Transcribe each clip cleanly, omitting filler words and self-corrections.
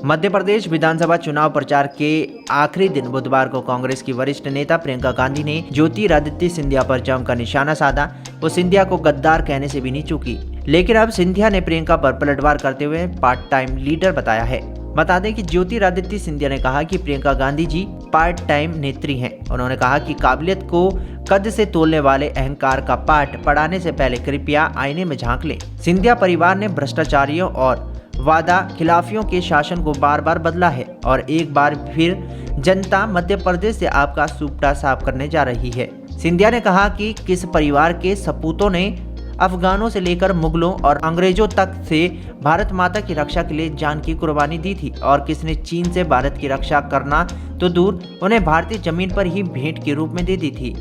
मध्य प्रदेश विधानसभा चुनाव प्रचार के आखिरी दिन बुधवार को कांग्रेस की वरिष्ठ नेता प्रियंका गांधी ने ज्योतिरादित्य सिंधिया पर जमकर निशाना साधा। वो सिंधिया को गद्दार कहने से भी नहीं चूकी, लेकिन अब सिंधिया ने प्रियंका पर पलटवार करते हुए पार्ट टाइम लीडर बताया है। बता दें कि ज्योतिरादित्य सिंधिया ने कहा कि प्रियंका गांधी जी पार्ट टाइम नेत्री हैं। उन्होंने कहा कि काबिलियत को कद से तोलने वाले अहंकार का पाठ पढ़ाने से पहले कृपया आईने में झांक लें। सिंधिया परिवार ने भ्रष्टाचारियों और वादा खिलाफियों के शासन को बार बार बदला है और एक बार फिर जनता मध्य प्रदेश से आपका सुपड़ा साफ करने जा रही है। सिंधिया ने कहा कि किस परिवार के सपूतों ने अफगानों से लेकर मुगलों और अंग्रेजों तक से भारत माता की रक्षा के लिए जान की कुर्बानी दी थी और किसने चीन से भारत की रक्षा करना तो दूर उन्हें भारतीय जमीन पर ही भेंट के रूप में दे दी थी।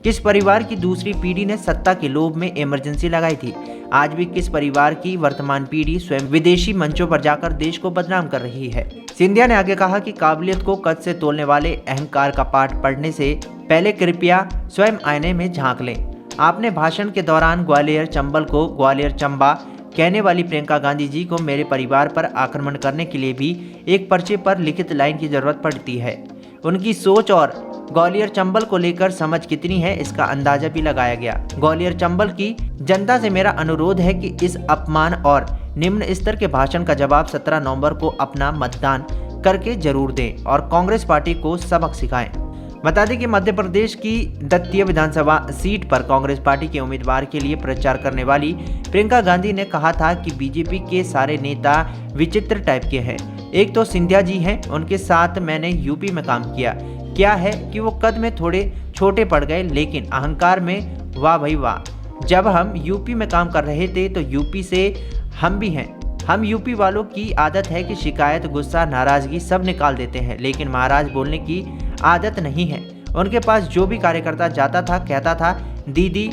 किस परिवार की दूसरी पीढ़ी ने सत्ता के लोभ में इमरजेंसी लगाई थी। आज भी किस परिवार की वर्तमान पीढ़ी स्वयं विदेशी मंचों पर जाकर देश को बदनाम कर रही है। सिंधिया ने आगे कहा कि काबिलियत को कद से तोलने वाले अहंकार का पाठ पढ़ने से पहले कृपया स्वयं आईने में झांक लें। आपने भाषण के दौरान ग्वालियर चंबल को ग्वालियर चंबा कहने वाली प्रियंका गांधी जी को मेरे परिवार पर आक्रमण करने के लिए भी एक पर्चे पर लिखित लाइन की जरूरत पड़ती है। उनकी सोच और ग्वालियर चंबल को लेकर समझ कितनी है इसका अंदाजा भी लगाया गया। ग्वालियर चंबल की जनता से मेरा अनुरोध है कि इस अपमान और निम्न स्तर के भाषण का जवाब 17 नवंबर को अपना मतदान करके जरूर दें और कांग्रेस पार्टी को सबक सिखाएं। बता दें कि मध्य प्रदेश की दतिया विधानसभा सीट पर कांग्रेस पार्टी के उम्मीदवार के लिए प्रचार करने वाली प्रियंका गांधी ने कहा था कि बीजेपी के सारे नेता विचित्र टाइप के हैं। एक तो सिंधिया जी हैं, उनके साथ मैंने यूपी में काम किया। क्या है कि वो कद में थोड़े छोटे पड़ गए, लेकिन अहंकार में वाह भाई वाह। जब हम यूपी में काम कर रहे थे तो यूपी से हम भी हैं। हम यूपी वालों की आदत है कि शिकायत, गुस्सा, नाराजगी सब निकाल देते हैं, लेकिन महाराज बोलने की आदत नहीं है। उनके पास जो भी कार्यकर्ता जाता था कहता था दीदी,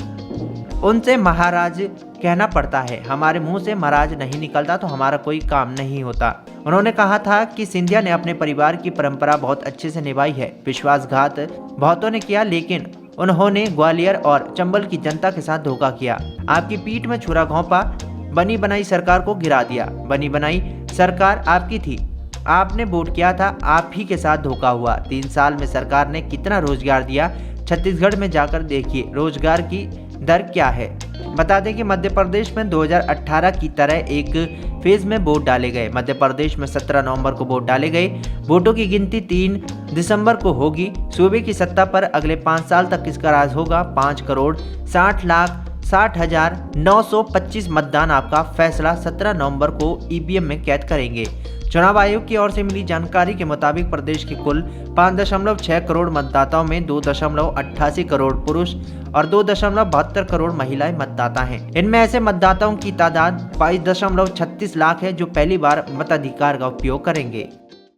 उनसे महाराज कहना पड़ता है। हमारे मुंह से महाराज नहीं निकलता तो हमारा कोई काम नहीं होता। उन्होंने कहा था कि सिंधिया ने अपने परिवार की परंपरा बहुत अच्छे से निभाई है। विश्वासघात बहुतों ने किया, लेकिन उन्होंने ग्वालियर और चंबल की जनता के साथ धोखा किया। आपकी पीठ में छुरा घोंपा, बनी बनाई सरकार को गिरा दिया। बनी बनाई सरकार आपकी थी, आपने वोट किया था, आप ही के साथ धोखा हुआ। 3 साल में सरकार ने कितना रोजगार दिया, छत्तीसगढ़ में जाकर देखिए रोजगार की दर क्या है। बता दें कि मध्य प्रदेश में 2018 की तरह एक फेज में वोट डाले गए। मध्य प्रदेश में 17 नवंबर को वोट डाले गए। वोटों की गिनती 3 दिसंबर को होगी। सूबे की सत्ता पर अगले 5 साल तक किसका राज होगा? 5,60,60,925 मतदान आपका फैसला 17 नवंबर को ईवीएम में कैद करेंगे। चुनाव आयोग की ओर से मिली जानकारी के मुताबिक प्रदेश के कुल 5.6 करोड़ मतदाताओं में 2.88 करोड़ पुरुष और 2.72 करोड़ महिलाएं मतदाता हैं। इनमें ऐसे मतदाताओं की तादाद 22.36 लाख है जो पहली बार मताधिकार का उपयोग करेंगे।